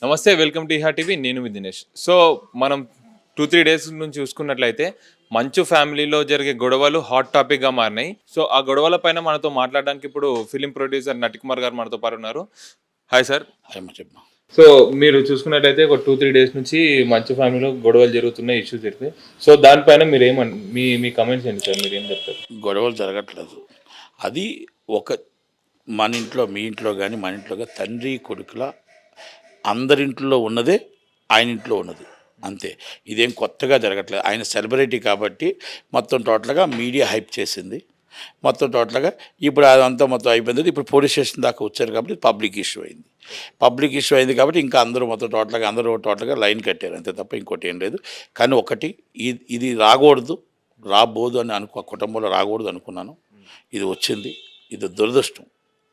నమస్తే. Welcome to Iha TV. నేను మీ దినేష్. సో, మనం 2, 3 డేస్ నుంచి చూసుకున్నట్లయితే, మంచు ఫ్యామిలీలో జరిగే గొడవలు హాట్ టాపిక్‌గా మారినాయి. సో, ఆ గొడవల పైన మనతో మాట్లాడడానికి ఇప్పుడు ఫిల్మ్ ప్రొడ్యూసర్ నటికుమార్ గారు మనతో పాటు ఉన్నారు. Hi sir. ఏమో చెప్పు. సో, మీరు చూసుకున్నట్లయితే ఒక 2, 3 డేస్ నుంచి మంచు ఫ్యామిలీలో గొడవలు జరుగుతున్నాయి, ఇష్యూస్ జరుగుతాయి. సో, దానిపైన మీరేమన్ మీ మీ కామెంట్స్ ఏంటి సార్? మీరేం చెప్తారు? గొడవలు జరగట్లేదు. అది ఒక మన ఇంట్లో, మీ ఇంట్లో గాని, మన ఇంట్లో గాని తండ్రి, కొడుకుల అందరింట్లో ఉన్నదే ఆయన ఇంట్లో ఉన్నది. అంతే. ఇదేం కొత్తగా జరగట్లేదు. ఆయన సెలబ్రిటీ కాబట్టి మొత్తం టోటల్‌గా మీడియా హైప్ చేసింది. మొత్తం టోటల్‌గా ఇప్పుడు అదంతా మొత్తం అయిపోయింది. ఇప్పుడు పోలీస్ స్టేషన్ దాకా వచ్చారు కాబట్టి పబ్లిక్ ఇష్యూ అయింది. పబ్లిక్ ఇష్యూ అయింది కాబట్టి ఇంకా అందరూ మొత్తం టోటల్‌గా లైన్ కట్టారు. అంతే తప్ప ఇంకోటి ఏం లేదు. కానీ ఒకటి ఇది రాకూడదు, రాబోదు అని కుటుంబంలో రాకూడదు అనుకున్నాను. ఇది వచ్చింది. ఇది దురదృష్టం.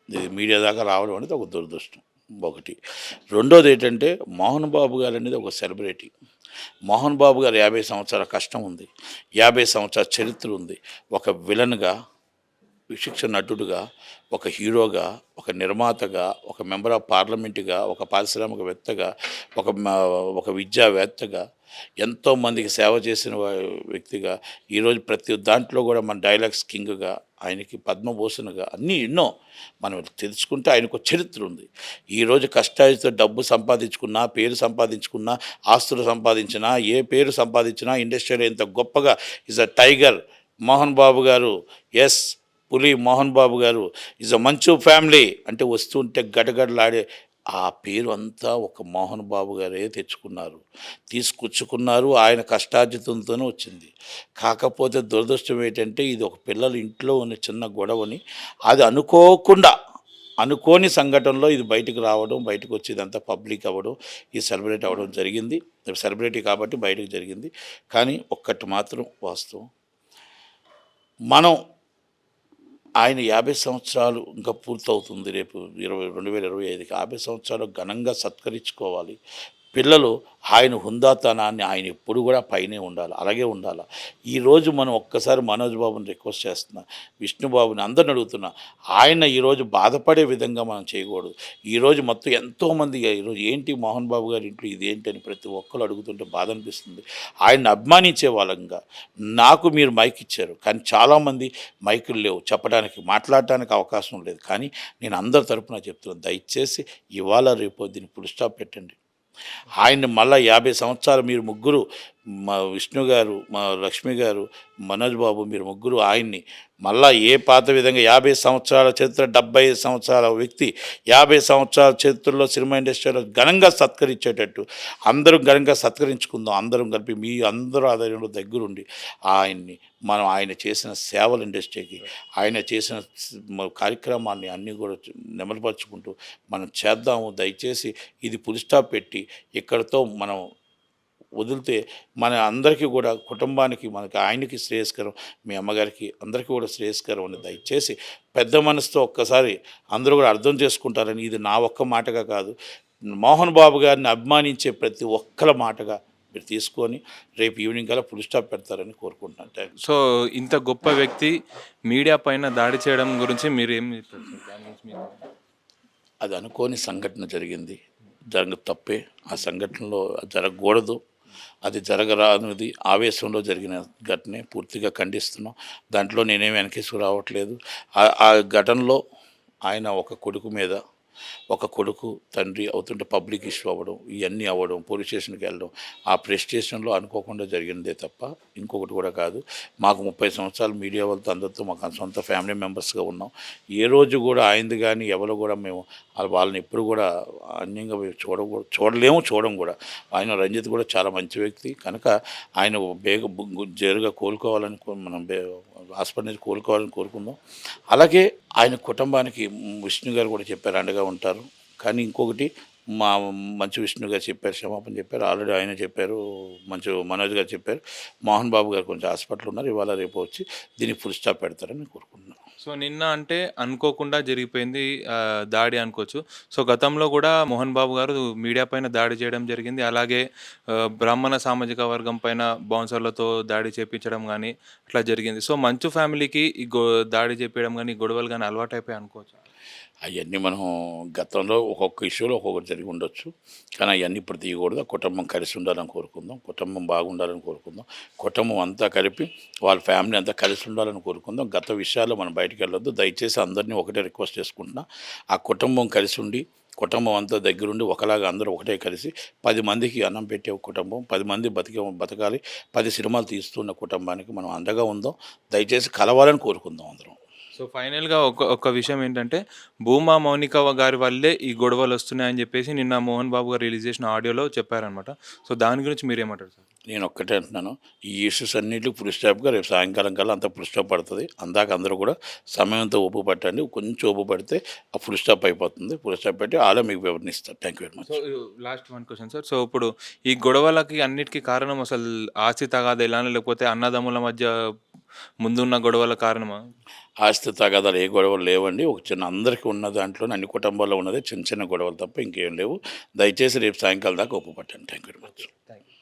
ఇది మీడియా దాకా రావడం అనేది ఒక దురదృష్టం ఒకటి. రెండోది ఏంటంటే మోహన్ బాబు గారు అనేది ఒక సెలబ్రిటీ. మోహన్ బాబు గారు 50 సంవత్సరాల కష్టం ఉంది. 50 సంవత్సరాల చరిత్ర ఉంది. ఒక విలన్‌గా, విశిక్ష నటుడుగా, ఒక హీరోగా, ఒక నిర్మాతగా, ఒక మెంబర్ ఆఫ్ పార్లమెంట్‌గా, ఒక పారిశ్రామికవేత్తగా, ఒక ఒక విద్యావేత్తగా, ఎంతోమందికి సేవ చేసిన వ్యక్తిగా, ఈరోజు ప్రతి దాంట్లో కూడా మన డైలాగ్స్ కింగ్‌గా, ఆయనకి పద్మభూషణ్‌గా అన్నీ ఎన్నో మనం తెలుసుకుంటే ఆయనకు చరిత్ర ఉంది. ఈరోజు కష్టార్జిత డబ్బు సంపాదించుకున్నా, పేరు సంపాదించుకున్నా, ఆస్తులు సంపాదించినా, ఏ పేరు సంపాదించినా ఇండస్ట్రీలో ఎంత గొప్పగా is a tiger Mohan Babu గారు. యెస్. పులి మోహన్ బాబు గారు ఈజ్ అ మంచు ఫ్యామిలీ అంటే వస్తుంటే గడగడలాడే ఆ పేరు అంతా ఒక మోహన్ బాబు గారే తెచ్చుకున్నారు, తీసుకొచ్చుకున్నారు. ఆయన కష్టార్జితంతోనే వచ్చింది. కాకపోతే దురదృష్టం ఏంటంటే ఇది ఒక పిల్లల ఇంట్లో ఉన్న చిన్న గొడవని అది అనుకోని సంఘటనలో ఇది బయటకు రావడం, బయటకు వచ్చి ఇదంతా పబ్లిక్ అవ్వడం, ఈ సెలబ్రేట్ అవ్వడం జరిగింది. సెలబ్రిటీ కాబట్టి బయటకు జరిగింది. కానీ ఒక్కటి మాత్రం వాస్తవం. మనం ఆయన 50 సంవత్సరాలు ఇంకా పూర్తవుతుంది రేపు 2025కి. 50 సంవత్సరాలు ఘనంగా సత్కరించుకోవాలి. పిల్లలు ఆయన హుందాతనాన్ని ఆయన ఎప్పుడు కూడా పైనే ఉండాలి. అలాగే ఉండాలి. ఈరోజు మనం ఒక్కసారి మనోజ్ బాబుని రిక్వెస్ట్ చేస్తున్నా, విష్ణుబాబుని అందరిని అడుగుతున్నా. ఆయన ఈరోజు బాధపడే విధంగా మనం చేయకూడదు. ఈరోజు మొత్తం ఎంతోమంది ఈరోజు ఏంటి మోహన్ బాబు గారి ఇంట్లో ఇదేంటి అని ప్రతి ఒక్కరు అడుగుతుంటే బాధ అనిపిస్తుంది. ఆయన్ని అభిమానించే వాళ్ళంగా నాకు మీరు మైక్ ఇచ్చారు. కానీ చాలామంది మైకులు లేవు. చెప్పడానికి, మాట్లాడటానికి అవకాశం లేదు. కానీ నేను అందరి తరపున చెప్తున్నాను. దయచేసి ఇవాళ రేపో దీన్ని ఫుల్ స్టాప్ పెట్టండి. ఆయన్ని మళ్ళా 50 సంవత్సరాలు మీరు ముగ్గురు మా విష్ణు గారు, మా లక్ష్మి గారు, మనోజ్ బాబు మీరు ముగ్గురు ఆయన్ని మళ్ళా ఏ పాత విధంగా 50 సంవత్సరాల చరిత్ర, 75 సంవత్సరాల వ్యక్తి, 50 సంవత్సరాల చరిత్రలో సినిమా ఇండస్ట్రీలో ఘనంగా సత్కరించేటట్టు అందరం ఘనంగా సత్కరించుకుందాం. అందరం కలిపి మీ అందరూ ఆధ్వర్యంలో దగ్గరుండి ఆయన్ని మనం ఆయన చేసిన సేవల ఇండస్ట్రీకి, ఆయన చేసిన కార్యక్రమాన్ని అన్నీ కూడా నెమరుపరుచుకుంటూ మనం చేద్దాము. దయచేసి ఇది ఫుల్ స్టాప్ పెట్టి ఇక్కడితో మనం వదిలితే మన అందరికీ కూడా కుటుంబానికి, మనకి ఆయనకి శ్రేయస్కరం, మీ అమ్మగారికి అందరికీ కూడా శ్రేయస్కరం అని దయచేసి పెద్ద మనసుతో ఒక్కసారి అందరూ కూడా అర్థం చేసుకుంటారని ఇది నా ఒక్క మాటగా కాదు, మోహన్ బాబు గారిని అభిమానించే ప్రతి ఒక్కల మాటగా మీరు తీసుకొని రేపు ఈవినింగ్ కల్లా ఫుల్ స్టాప్ పెడతారని కోరుకుంటున్నాను. Thank you. సో, ఇంత గొప్ప వ్యక్తి మీడియా పైన దాడి చేయడం గురించి మీరేం చెప్తారు సార్? దాని గురించి మీరు అది అనుకోని సంఘటన జరిగింది. తప్పే. ఆ సంఘటనలో జరగకూడదు. అది జరగరానిది ఆవేశంలో జరిగిన ఘటనే. పూర్తిగా ఖండిస్తున్నాం. దాంట్లో నేనేమి వెనకేసుకు రావట్లేదు. ఆ ఘటనలో ఆయన ఒక కొడుకు మీద, ఒక కొడుకు తండ్రి అవుతుంటే పబ్లిక్ ఇష్యూ అవ్వడం, ఇవన్నీ అవ్వడం, పోలీస్ స్టేషన్కి వెళ్ళడం, ఆ ప్రెస్ స్టేషన్లో అనుకోకుండా జరిగిందే తప్ప ఇంకొకటి కూడా కాదు. మాకు 30 సంవత్సరాలు మీడియా వాళ్ళతో అందరితో మాకు సొంత ఫ్యామిలీ మెంబర్స్గా ఉన్నాం. ఏ రోజు కూడా ఆయనది కానీ ఎవరు కూడా మేము వాళ్ళని ఎప్పుడు కూడా అన్యంగా మేము చూడలేము, చూడం కూడా. ఆయన రంజిత్ కూడా చాలా మంచి వ్యక్తి కనుక ఆయన జరుగా కోలుకోవాలని మనం హాస్పిటల్ నుంచి కోలుకోవాలని కోరుకుందాం. అలాగే ఆయన కుటుంబానికి విష్ణు గారు కూడా చెప్పారు అండగా ఉంటారు. కానీ ఇంకొకటి మా మంచు విష్ణు గారు చెప్పారు, క్షమాపణ చెప్పారు. ఆల్రెడీ ఆయన చెప్పారు, మంచు మనోజ్ గారు చెప్పారు. మోహన్ బాబు గారు కొంచెం హాస్పిటల్ ఉన్నారు. ఇవాళ రేపు వచ్చి దీనికి ఫుల్ స్టాప్ పెడతారని కోరుకుంటున్నాను. సో, నిన్న అంటే అనుకోకుండా జరిగిపోయింది దాడి అనుకోవచ్చు. సో, గతంలో గూడా మోహన్ బాబు గారు మీడియా పైన దాడి చేయడం జరిగింది. అలాగే బ్రాహ్మణ సామాజిక వర్గం పైన బౌన్సర్లతో దాడి చేపించడం గానీ అట్లా జరిగింది. సో, మంచు ఫ్యామిలీకి ఈ దాడి చేపియడం గానీ, గొడవలు గానీ అలవాటైపోయాయి అనుకోవచ్చా? అవన్నీ మనం గతంలో ఒక్కొక్క ఇష్యూలో ఒక్కొక్కటి జరిగి ఉండొచ్చు, కానీ అవన్నీ ఇప్పుడు తీయకూడదు. కుటుంబం కలిసి ఉండాలని కోరుకుందాం, కుటుంబం బాగుండాలని కోరుకుందాం, కుటుంబం అంతా కలిపి వాళ్ళ ఫ్యామిలీ అంతా కలిసి ఉండాలని కోరుకుందాం. గత విషయాల్లో మనం బయటికి వెళ్ళొద్దు. దయచేసి అందరినీ ఒకటే రిక్వెస్ట్ చేసుకుంటున్నా, ఆ కుటుంబం కలిసి ఉండి కుటుంబం అంతా దగ్గరుండి ఒకలాగా అందరూ ఒకటే కలిసి 10 మందికి అన్నం పెట్టే ఒక కుటుంబం, 10 మంది బతకాలి, 10 సినిమాలు తీస్తున్న కుటుంబానికి మనం అండగా ఉందాం. దయచేసి కలవాలని కోరుకుందాం అందరం. సో ఫైనల్‌గా ఒక విషయం ఏంటంటే, భూమా మౌనిక గారి వల్లే ఈ గొడవలు వస్తున్నాయని చెప్పేసి నిన్న మోహన్ బాబు గారు రిలీజ్ చేసిన ఆడియోలో చెప్పారనమాట. సో దాని గురించి మీరేమంటారు సార్? నేను ఒక్కటే అంటున్నాను, ఈ ఇష్యూస్ అన్నిటికి ఫుల్ స్టాప్గా రేపు సాయంకాలం కల్లా అంతా ఫుల్ స్టాప్ పడుతుంది. అందాక అందరూ కూడా సమయంతో ఓపు పట్టండి. కొంచెం ఓపు పడితే ఆ ఫుల్ స్టాప్ అయిపోతుంది. ఫుల్ స్టాప్ పెట్టి ఆలో మీకు వివరణిస్తారు. Thank you very much. So last one question sir. So ఇప్పుడు ఈ గొడవలకి అన్నిటికి కారణం అసలు ఆస్తి తగాదాలేనా? లేకపోతే అన్నదమ్ముల మధ్య ముందున్న గొడవల కారణమా? ఆస్తి తగాదాలు ఏ గొడవలు లేవండి. ఒక చిన్న అందరికీ ఉన్న దాంట్లోనే అన్ని కుటుంబాల్లో ఉన్నదే చిన్న చిన్న గొడవలు తప్ప ఇంకేం లేవు. దయచేసి రేపు సాయంకాలం దాకా ఓపు పట్టండి. Thank you very much. Thank you.